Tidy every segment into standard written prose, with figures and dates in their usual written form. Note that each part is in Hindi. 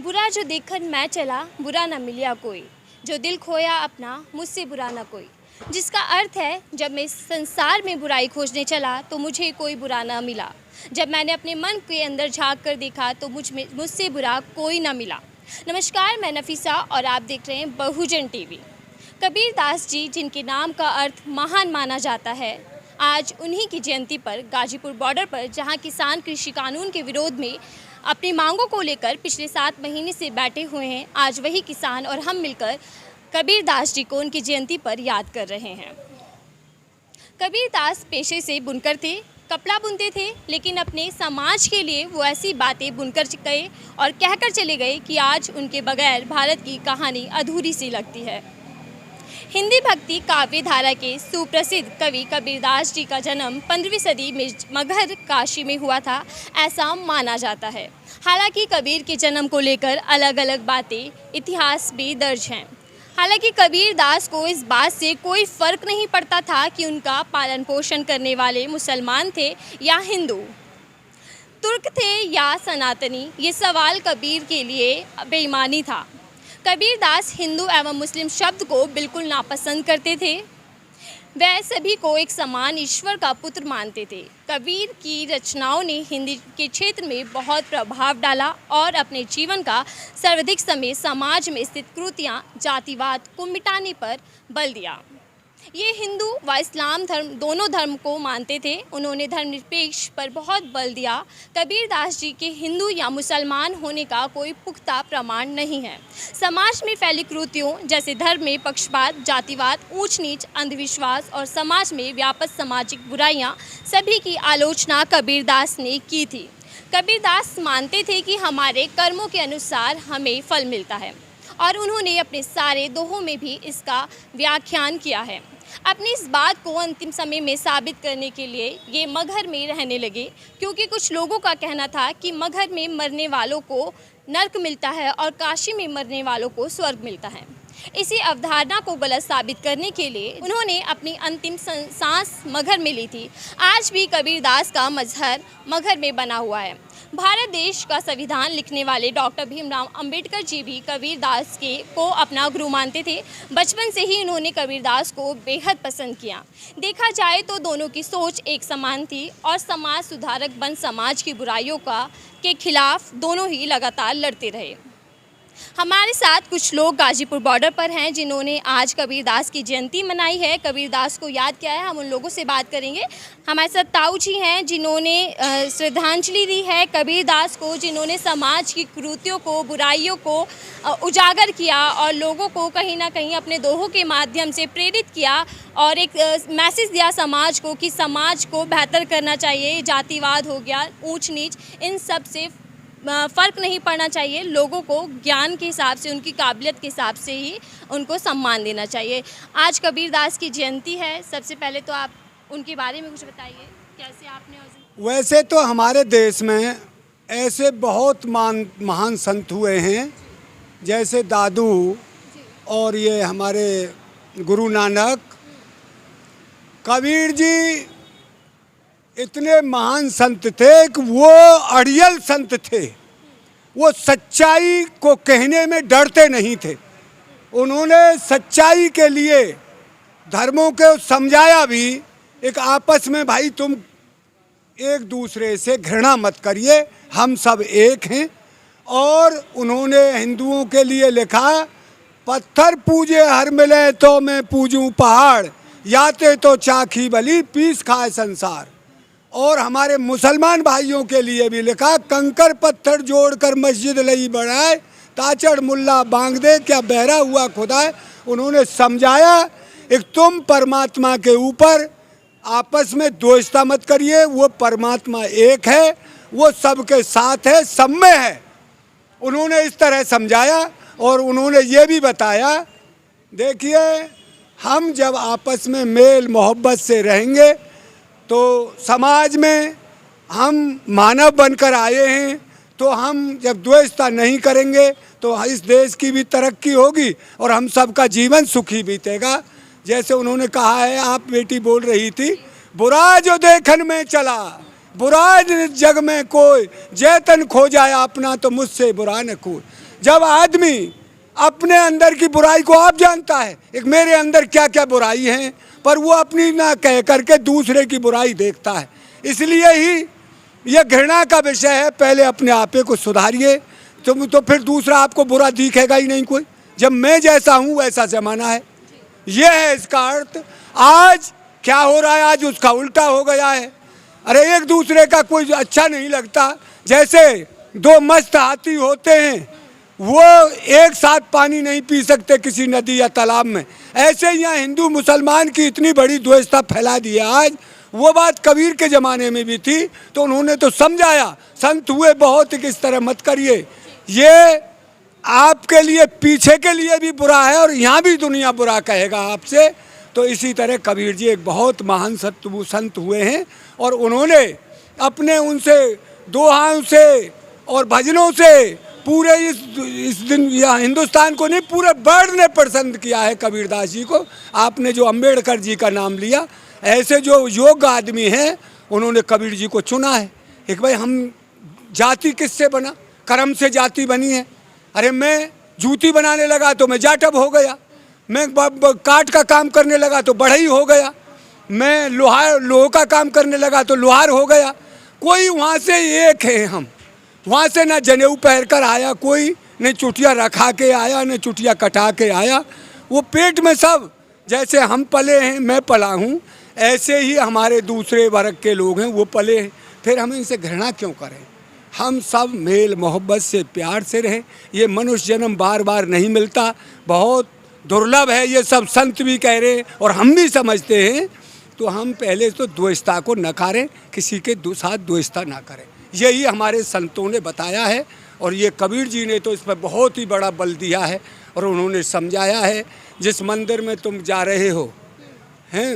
बुरा जो देखकर मैं चला, बुरा न मिला कोई। जो दिल खोया अपना, मुझसे बुरा न कोई। जिसका अर्थ है, जब मैं इस संसार में बुराई खोजने चला तो मुझे कोई बुरा न मिला। जब मैंने अपने मन के अंदर झांक कर देखा तो मुझसे बुरा कोई न मिला। नमस्कार, मैं नफीसा और आप देख रहे हैं बहुजन टीवी। कबीर दास जी, जिनके नाम का अर्थ महान माना जाता है, आज उन्हीं की जयंती पर गाजीपुर बॉर्डर पर, जहां किसान कृषि कानून के विरोध में अपनी मांगों को लेकर पिछले 7 महीने से बैठे हुए हैं, आज वही किसान और हम मिलकर कबीर दास जी को उनकी जयंती पर याद कर रहे हैं। कबीर दास पेशे से बुनकर थे, कपड़ा बुनते थे, लेकिन अपने समाज के लिए वो ऐसी बातें बुनकर गए और कहकर चले गए कि आज उनके बगैर भारत की कहानी अधूरी सी लगती है। हिंदी भक्ति काव्य धारा के सुप्रसिद्ध कवि कबीरदास जी का जन्म 15वीं सदी में मगहर काशी में हुआ था, ऐसा माना जाता है। हालांकि कबीर के जन्म को लेकर अलग अलग बातें इतिहास में दर्ज हैं। हालांकि कबीर दास को इस बात से कोई फ़र्क नहीं पड़ता था कि उनका पालन पोषण करने वाले मुसलमान थे या हिंदू, तुर्क थे या सनातनी। ये सवाल कबीर के लिए बेईमानी था। कबीर दास हिंदू एवं मुस्लिम शब्द को बिल्कुल नापसंद करते थे। वह सभी को एक समान ईश्वर का पुत्र मानते थे। कबीर की रचनाओं ने हिंदी के क्षेत्र में बहुत प्रभाव डाला और अपने जीवन का सर्वाधिक समय समाज में स्थित कुरीतियां, जातिवाद को मिटाने पर बल दिया। ये हिंदू व इस्लाम धर्म दोनों धर्म को मानते थे। उन्होंने धर्मनिरपेक्ष पर बहुत बल दिया। कबीर दास जी के हिंदू या मुसलमान होने का कोई पुख्ता प्रमाण नहीं है। समाज में फैली कुरीतियों जैसे धर्म में पक्षपात, जातिवाद, ऊंच नीच, अंधविश्वास और समाज में व्यापक सामाजिक बुराइयां, सभी की आलोचना कबीर दास ने की थी। कबीर दास मानते थे कि हमारे कर्मों के अनुसार हमें फल मिलता है और उन्होंने अपने सारे दोहों में भी इसका व्याख्यान किया है। अपनी इस बात को अंतिम समय में साबित करने के लिए ये मगहर में रहने लगे, क्योंकि कुछ लोगों का कहना था कि मगहर में मरने वालों को नर्क मिलता है और काशी में मरने वालों को स्वर्ग मिलता है। इसी अवधारणा को गलत साबित करने के लिए उन्होंने अपनी अंतिम सांस मगहर में ली थी। आज भी कबीर दास का मजहर मगहर में बना हुआ है। भारत देश का संविधान लिखने वाले डॉक्टर भीमराव अंबेडकर जी भी कबीर दास को अपना गुरु मानते थे। बचपन से ही उन्होंने कबीर दास को बेहद पसंद किया। देखा जाए तो दोनों की सोच एक समान थी और समाज सुधारक बन समाज की बुराइयों के खिलाफ दोनों ही लगातार लड़ते रहे। हमारे साथ कुछ लोग गाजीपुर बॉर्डर पर हैं जिन्होंने आज कबीर दास की जयंती मनाई है, कबीर दास को याद किया है। हम उन लोगों से बात करेंगे। हमारे साथ ताऊ जी हैं जिन्होंने श्रद्धांजलि दी है कबीर दास को, जिन्होंने समाज की कुरीतियों को, बुराइयों को उजागर किया और लोगों को कहीं ना कहीं अपने दोहों के माध्यम से प्रेरित किया और एक मैसेज दिया समाज को कि समाज को बेहतर करना चाहिए। जातिवाद हो गया, ऊंच नीच, इन सब से फ़र्क नहीं पड़ना चाहिए। लोगों को ज्ञान के हिसाब से, उनकी काबिलियत के हिसाब से ही उनको सम्मान देना चाहिए। आज कबीर दास की जयंती है। सबसे पहले तो आप उनके बारे में कुछ बताइए, कैसे आपने। वैसे तो हमारे देश में ऐसे बहुत महान संत हुए हैं, जैसे दादू और ये हमारे गुरु नानक। कबीर जी इतने महान संत थे कि वो अड़ियल संत थे। वो सच्चाई को कहने में डरते नहीं थे। उन्होंने सच्चाई के लिए धर्मों को समझाया भी, एक आपस में भाई तुम एक दूसरे से घृणा मत करिए, हम सब एक हैं। और उन्होंने हिंदुओं के लिए लिखा, पत्थर पूजे हर मिले तो मैं पूजूं पहाड़, याते तो चाखी बली पीस खाए संसार। और हमारे मुसलमान भाइयों के लिए भी लिखा, कंकर पत्थर जोड़कर मस्जिद लई बढ़ाए, ताचड़ मुल्ला बांग दे क्या बहरा हुआ खुदा है। उन्होंने समझाया एक तुम परमात्मा के ऊपर आपस में द्वेषता मत करिए, वो परमात्मा एक है, वो सबके साथ है, सब में है। उन्होंने इस तरह समझाया और उन्होंने ये भी बताया, देखिए हम जब आपस में मेल मोहब्बत से रहेंगे तो समाज में हम मानव बनकर आए हैं, तो हम जब द्वेषता नहीं करेंगे तो इस देश की भी तरक्की होगी और हम सबका जीवन सुखी बीतेगा। जैसे उन्होंने कहा है, आप बेटी बोल रही थी, बुरा जो देखन में चला बुरा जग में कोई, जैतन खो जाए अपना तो मुझसे बुरा न कोई। जब आदमी अपने अंदर की बुराई को आप जानता है, एक मेरे अंदर क्या क्या बुराई है, पर वो अपनी ना कह करके दूसरे की बुराई देखता है। इसलिए ही यह घृणा का विषय है। पहले अपने आपे को सुधारिए, तो फिर दूसरा आपको बुरा दिखेगा ही नहीं कोई। जब मैं जैसा हूँ वैसा जमाना है, यह है इसका अर्थ। आज क्या हो रहा है, आज उसका उल्टा हो गया है। अरे एक दूसरे का कोई अच्छा नहीं लगता। जैसे दो मस्त हाथी होते हैं, वो एक साथ पानी नहीं पी सकते किसी नदी या तालाब में, ऐसे यहाँ हिंदू मुसलमान की इतनी बड़ी द्वेषता फैला दी है आज। वो बात कबीर के ज़माने में भी थी, तो उन्होंने तो समझाया, संत हुए बहुत कि इस तरह मत करिए। ये आपके लिए पीछे के लिए भी बुरा है और यहाँ भी दुनिया बुरा कहेगा आपसे। तो इसी तरह कबीर जी एक बहुत महान संत हुए हैं और उन्होंने अपने उनसे दोहाओं से और भजनों से पूरे इस दिन या हिंदुस्तान को नहीं, पूरे वर्ल्ड ने पसंद किया है कबीरदास जी को। आपने जो अंबेडकर जी का नाम लिया, ऐसे जो योग्य आदमी हैं उन्होंने कबीर जी को चुना है। एक भाई हम जाति किससे बना, कर्म से जाति बनी है। अरे मैं जूती बनाने लगा तो मैं जाटव हो गया, मैं काट का काम करने लगा तो बढ़ई हो गया, मैं लोह का काम करने लगा तो लोहार हो गया। कोई वहाँ से एक है, हम वहाँ से ना जनेऊ पहन कर आया कोई, न चुटिया रखा के आया, न चुटिया कटा के आया। वो पेट में सब जैसे हम पले हैं, मैं पला हूँ, ऐसे ही हमारे दूसरे वर्ग के लोग हैं वो पले हैं। फिर हम इनसे घृणा क्यों करें? हम सब मेल मोहब्बत से प्यार से रहें। ये मनुष्य जन्म बार बार नहीं मिलता, बहुत दुर्लभ है, ये सब संत भी कह रहे हैं और हम भी समझते हैं। तो हम पहले तो द्वेषता को नकारें, किसी के साथ द्वेषता ना करें, यही हमारे संतों ने बताया है। और ये कबीर जी ने तो इस पर बहुत ही बड़ा बल दिया है और उन्होंने समझाया है। जिस मंदिर में तुम जा रहे हो हैं,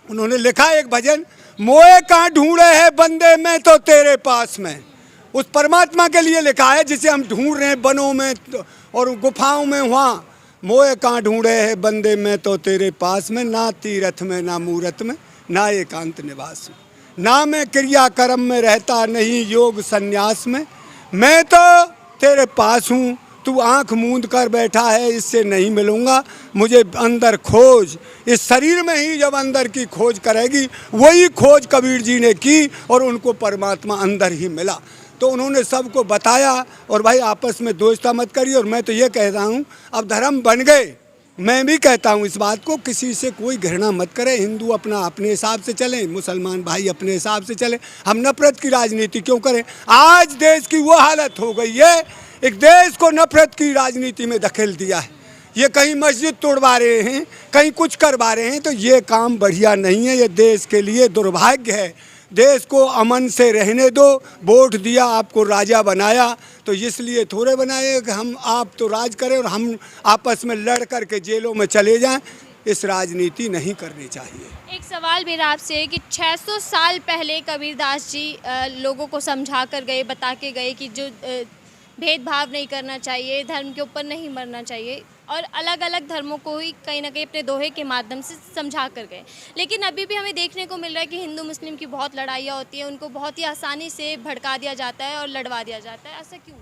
उन्होंने लिखा एक भजन, मोए कहाँ ढूंढे हैं बंदे में तो तेरे पास में। उस परमात्मा के लिए लिखा है जिसे हम ढूंढ रहे हैं बनों में और गुफाओं में। वहाँ मोए कहाँ ढूंढे हैं बंदे में तो तेरे पास में, ना तीरथ में ना मूरत में ना एकांत निवास में, ना मैं क्रिया कर्म में रहता नहीं योग संन्यास में। मैं तो तेरे पास हूँ, तू आँख मूंद कर बैठा है, इससे नहीं मिलूँगा। मुझे अंदर खोज, इस शरीर में ही जब अंदर की खोज करेगी, वही खोज कबीर जी ने की और उनको परमात्मा अंदर ही मिला। तो उन्होंने सबको बताया। और भाई आपस में द्वेषता मत करिए। और मैं तो ये कहता हूँ, अब धर्म बन गए, मैं भी कहता हूँ इस बात को, किसी से कोई घृणा मत करें। हिंदू अपना अपने हिसाब से चलें, मुसलमान भाई अपने हिसाब से चलें। हम नफरत की राजनीति क्यों करें? आज देश की वो हालत हो गई है, एक देश को नफरत की राजनीति में धकेल दिया है। ये कहीं मस्जिद तोड़वा रहे हैं, कहीं कुछ करवा रहे हैं, तो ये काम बढ़िया नहीं है। ये देश के लिए दुर्भाग्य है। देश को अमन से रहने दो। वोट दिया, आपको राजा बनाया, तो इसलिए थोड़े बनाए कि हम आप तो राज करें और हम आपस में लड़ कर के जेलों में चले जाएं। इस राजनीति नहीं करनी चाहिए। एक सवाल मेरा आपसे है कि 600 साल पहले कबीरदास जी लोगों को समझा कर गए, बता के गए कि जो भेदभाव नहीं करना चाहिए, धर्म के ऊपर नहीं मरना चाहिए, और अलग अलग धर्मों को ही कहीं ना कहीं अपने दोहे के माध्यम से समझा कर गए। लेकिन अभी भी हमें देखने को मिल रहा है कि हिंदू मुस्लिम की बहुत लड़ाइयाँ होती हैं, उनको बहुत ही आसानी से भड़का दिया जाता है और लड़वा दिया जाता है। ऐसा क्यों?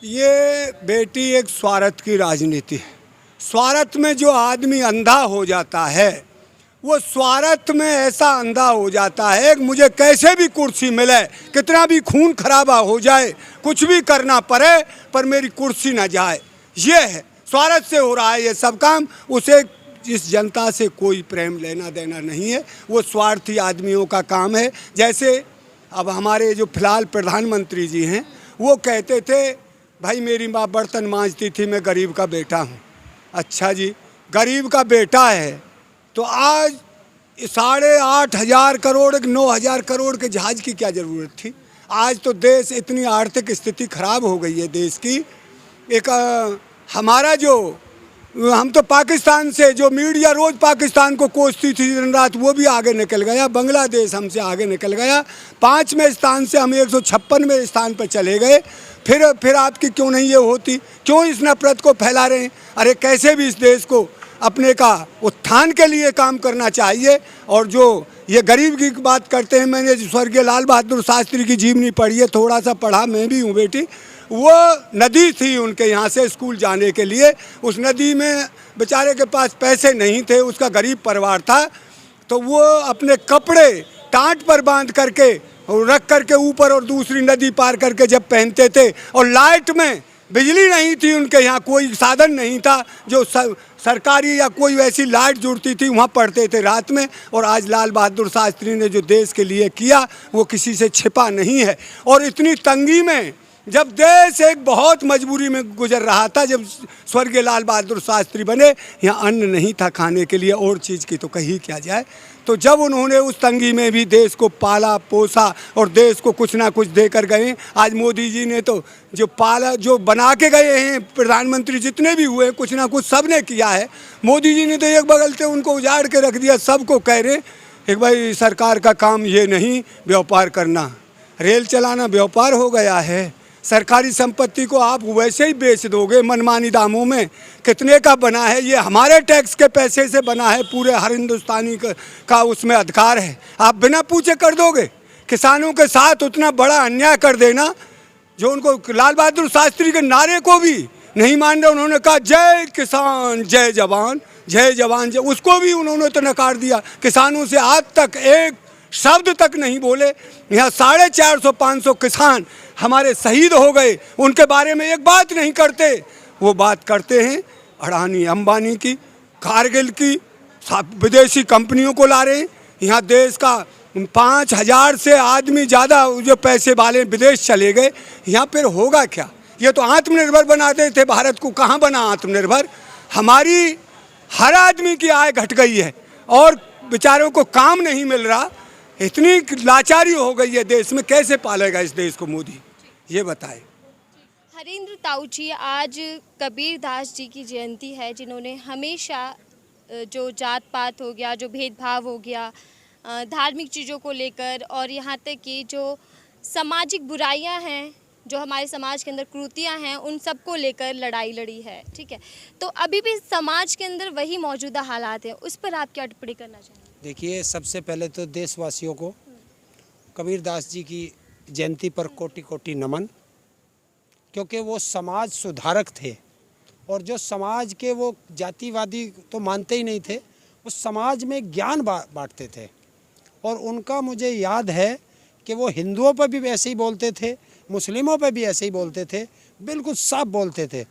ये बेटी एक स्वार्थ की राजनीति है। स्वार्थ में जो आदमी अंधा हो जाता है, वो स्वार्थ में ऐसा अंधा हो जाता है कि मुझे कैसे भी कुर्सी मिले, कितना भी खून खराबा हो जाए, कुछ भी करना पड़े, पर मेरी कुर्सी ना जाए। ये है स्वार्थ से हो रहा है ये सब काम। उसे इस जनता से कोई प्रेम लेना देना नहीं है, वो स्वार्थी आदमियों का काम है। जैसे अब हमारे जो फिलहाल प्रधानमंत्री जी हैं, वो कहते थे भाई मेरी माँ बर्तन मांजती थी, मैं गरीब का बेटा हूँ। अच्छा जी, गरीब का बेटा है तो आज 8,500 करोड़ 9,000 करोड़ के जहाज़ की क्या ज़रूरत थी? आज तो देश इतनी आर्थिक स्थिति खराब हो गई है देश की। एक हमारा जो हम तो पाकिस्तान से जो मीडिया रोज़ पाकिस्तान को कोसती थी दिन रात, वो भी आगे निकल गया। बांग्लादेश हमसे आगे निकल गया। 5वें स्थान से हम 156वें स्थान पर चले गए। फिर आपकी क्यों नहीं ये होती? क्यों इस नफरत को फैला रहे हैं? अरे कैसे भी इस देश को अपने का उत्थान के लिए काम करना चाहिए। और जो ये गरीब की बात करते हैं। मैंने स्वर्गीय लाल बहादुर शास्त्री की जीवनी पढ़ी है, थोड़ा सा पढ़ा, मैं भी हूँ बेटी। वो नदी थी उनके यहाँ से स्कूल जाने के लिए, उस नदी में बेचारे के पास पैसे नहीं थे, उसका गरीब परिवार था, तो वो अपने कपड़े टाँट पर बांध करके और रख करके ऊपर और दूसरी नदी पार करके जब पहनते थे, और लाइट में, बिजली नहीं थी उनके यहाँ, कोई साधन नहीं था जो सरकारी या कोई वैसी लाइट जुड़ती थी, वहाँ पढ़ते थे रात में। और आज लाल बहादुर शास्त्री ने जो देश के लिए किया वो किसी से छिपा नहीं है। और इतनी तंगी में जब देश एक बहुत मजबूरी में गुजर रहा था, जब स्वर्गीय लाल बहादुर शास्त्री बने, यहाँ अन्न नहीं था खाने के लिए, और चीज़ की तो कही क्या जाए। तो जब उन्होंने उस तंगी में भी देश को पाला पोसा और देश को कुछ ना कुछ देकर गए। आज मोदी जी ने तो जो बना के गए हैं, प्रधानमंत्री जितने भी हुए कुछ ना कुछ सब ने किया है। मोदी जी ने तो एक बगल से उनको उजाड़ के रख दिया, सबको कह रहे एक भाई सरकार का काम ये नहीं व्यापार करना, रेल चलाना व्यापार हो गया है। सरकारी संपत्ति को आप वैसे ही बेच दोगे मनमानी दामों में, कितने का बना है, ये हमारे टैक्स के पैसे से बना है, पूरे हर हिंदुस्तानी का उसमें अधिकार है, आप बिना पूछे कर दोगे। किसानों के साथ उतना बड़ा अन्याय कर देना, जो उनको लाल बहादुर शास्त्री के नारे को भी नहीं मान रहे। उन्होंने कहा जय किसान जय जवान, जय जवान जय, उसको भी उन्होंने तो नकार दिया। किसानों से आज तक एक शब्द तक नहीं बोले। यहाँ 450-500 किसान हमारे शहीद हो गए, उनके बारे में एक बात नहीं करते। वो बात करते हैं अडानी अंबानी की, कारगिल की, विदेशी कंपनियों को ला रहे हैं। यहाँ देश का 5000 से आदमी ज़्यादा जो पैसे वाले विदेश चले गए, यहाँ पर होगा क्या? ये तो आत्मनिर्भर बनाते थे भारत को, कहाँ बना आत्मनिर्भर? हमारी हर आदमी की आय घट गई है और बेचारों को काम नहीं मिल रहा। इतनी लाचारी हो गई है देश में, कैसे पालेगा इस देश को मोदी, ये बताए। हरेंद्र ताऊ जी, आज कबीर दास जी की जयंती है, जिन्होंने हमेशा जो जात पात हो गया, जो भेदभाव हो गया, धार्मिक चीज़ों को लेकर, और यहाँ तक कि जो सामाजिक बुराइयां हैं, जो हमारे समाज के अंदर कुरीतियाँ हैं, उन सब को लेकर लड़ाई लड़ी है। ठीक है, तो अभी भी समाज के अंदर वही मौजूदा हालात हैं, उस पर आप क्या टिप्पणी करना चाहेंगे? देखिए, सबसे पहले तो देशवासियों को कबीर दास जी की जयंती पर कोटि कोटि नमन, क्योंकि वो समाज सुधारक थे। और जो समाज के वो जातिवादी तो मानते ही नहीं थे, वो समाज में ज्ञान बांटते थे। और उनका मुझे याद है कि वो हिंदुओं पर भी ऐसे ही बोलते थे, मुस्लिमों पर भी ऐसे ही बोलते थे, बिल्कुल साफ बोलते थे।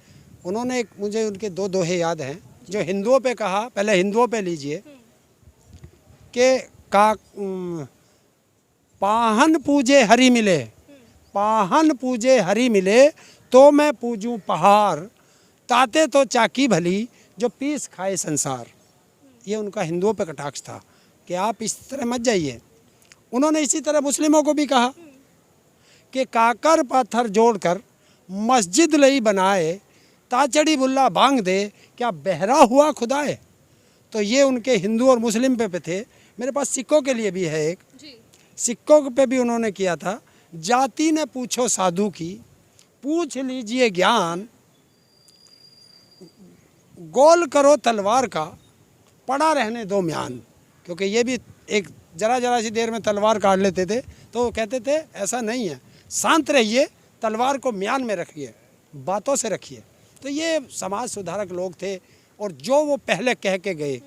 उन्होंने मुझे उनके दो दोहे याद हैं। जो हिंदुओं पे कहा, पहले हिंदुओं पे लीजिए कि पाहन पूजे हरि मिले, पाहन पूजे हरि मिले, तो मैं पूजूं पहाड़, ताते तो चाकी भली, जो पीस खाए संसार। ये उनका हिंदुओं पे कटाक्ष था कि आप इस तरह मत जाइए। उन्होंने इसी तरह मुस्लिमों को भी कहा कि काकर पत्थर जोड़कर मस्जिद लई बनाए, ताचड़ी बुल्ला बांग दे, क्या बहरा हुआ खुदाए। तो ये उनके हिंदू और मुस्लिम पे थे। मेरे पास सिक्कों के लिए भी है एक, सिक्कों पे भी उन्होंने किया था, जाति ने पूछो साधु की, पूछ लीजिए ज्ञान, गोल करो तलवार का, पड़ा रहने दो म्यान। क्योंकि ये भी एक जरा सी देर में तलवार काट लेते थे, तो वो कहते थे ऐसा नहीं है, शांत रहिए, तलवार को म्यान में रखिए, बातों से रखिए। तो ये समाज सुधारक लोग थे। और जो वो पहले कह के गए,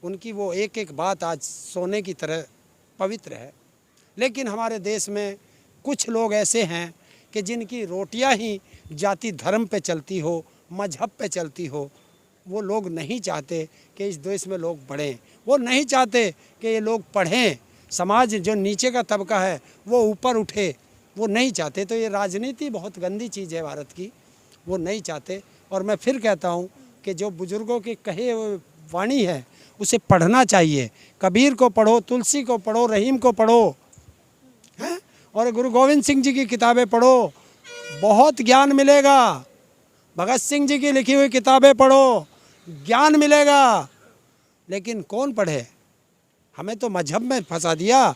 उनकी वो एक एक बात आज सोने की तरह पवित्र है। लेकिन हमारे देश में कुछ लोग ऐसे हैं कि जिनकी रोटियां ही जाति धर्म पे चलती हो, मजहब पे चलती हो। वो लोग नहीं चाहते कि इस देश में लोग बढ़ें, वो नहीं चाहते कि ये लोग पढ़ें, समाज जो नीचे का तबका है वो ऊपर उठे, वो नहीं चाहते। तो ये राजनीति बहुत गंदी चीज़ है भारत की, वो नहीं चाहते। और मैं फिर कहता हूँ कि जो बुजुर्गों के कहे वाणी है उसे पढ़ना चाहिए। कबीर को पढ़ो, तुलसी को पढ़ो, रहीम को पढ़ो, हैं, और गुरु गोविंद सिंह जी की किताबें पढ़ो, बहुत ज्ञान मिलेगा। भगत सिंह जी की लिखी हुई किताबें पढ़ो, ज्ञान मिलेगा। लेकिन कौन पढ़े? हमें तो मजहब में फंसा दिया,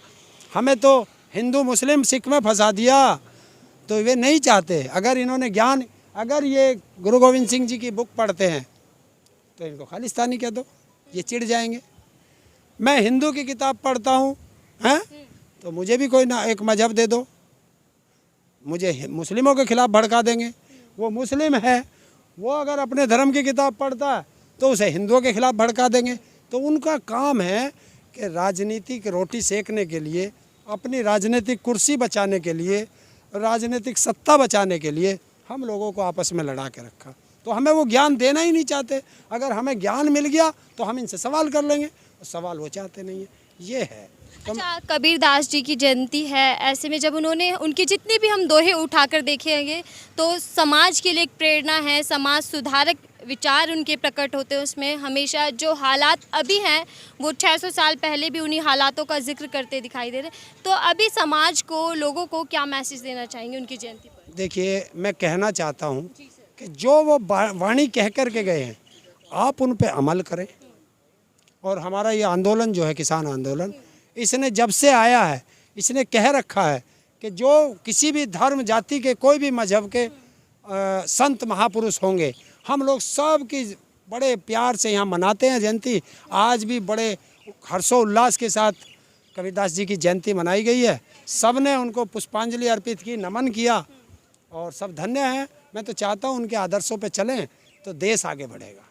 हमें तो हिंदू मुस्लिम सिख में फंसा दिया। तो वे नहीं चाहते। अगर इन्होंने ज्ञान, अगर ये गुरु गोविंद सिंह जी की बुक पढ़ते हैं तो इनको खालिस्तानी कह दो, ये चिढ़ जाएंगे। मैं हिंदू की किताब पढ़ता हूँ, हैं, तो मुझे भी कोई ना एक मजहब दे दो, मुझे मुस्लिमों के खिलाफ भड़का देंगे। वो मुस्लिम है, वो अगर अपने धर्म की किताब पढ़ता है तो उसे हिंदुओं के खिलाफ भड़का देंगे। तो उनका काम है कि राजनीतिक रोटी सेकने के लिए, अपनी राजनीतिक कुर्सी बचाने के लिए, राजनीतिक सत्ता बचाने के लिए हम लोगों को आपस में लड़ा के रखा। तो हमें वो ज्ञान देना ही नहीं चाहते। अगर हमें ज्ञान मिल गया तो हम इनसे सवाल कर लेंगे, सवाल वो चाहते नहीं है। ये है। अच्छा, कबीरदास जी की जयंती है, ऐसे में जब उन्होंने उनके जितने भी हम दोहे उठाकर देखेंगे तो समाज के लिए एक प्रेरणा है, समाज सुधारक विचार उनके प्रकट होते हैं उसमें। हमेशा जो हालात अभी हैं वो 600 साल पहले भी उन्हीं हालातों का जिक्र करते दिखाई दे रहे। तो अभी समाज को, लोगों को क्या मैसेज देना चाहेंगे उनकी जयंती पर? देखिए, मैं कहना चाहता हूँ कि जो वो वाणी कह कर के गए हैं, आप उन पे अमल करें। और हमारा ये आंदोलन जो है, किसान आंदोलन, इसने जब से आया है, इसने कह रखा है कि जो किसी भी धर्म जाति के, कोई भी मजहब के संत महापुरुष होंगे, हम लोग सब की बड़े प्यार से यहाँ मनाते हैं जयंती। आज भी बड़े हर्षोल्लास के साथ कबीरदास जी की जयंती मनाई गई है। सब ने उनको पुष्पांजलि अर्पित की, नमन किया और सब धन्य हैं। मैं तो चाहता हूँ उनके आदर्शों पे चलें तो देश आगे बढ़ेगा।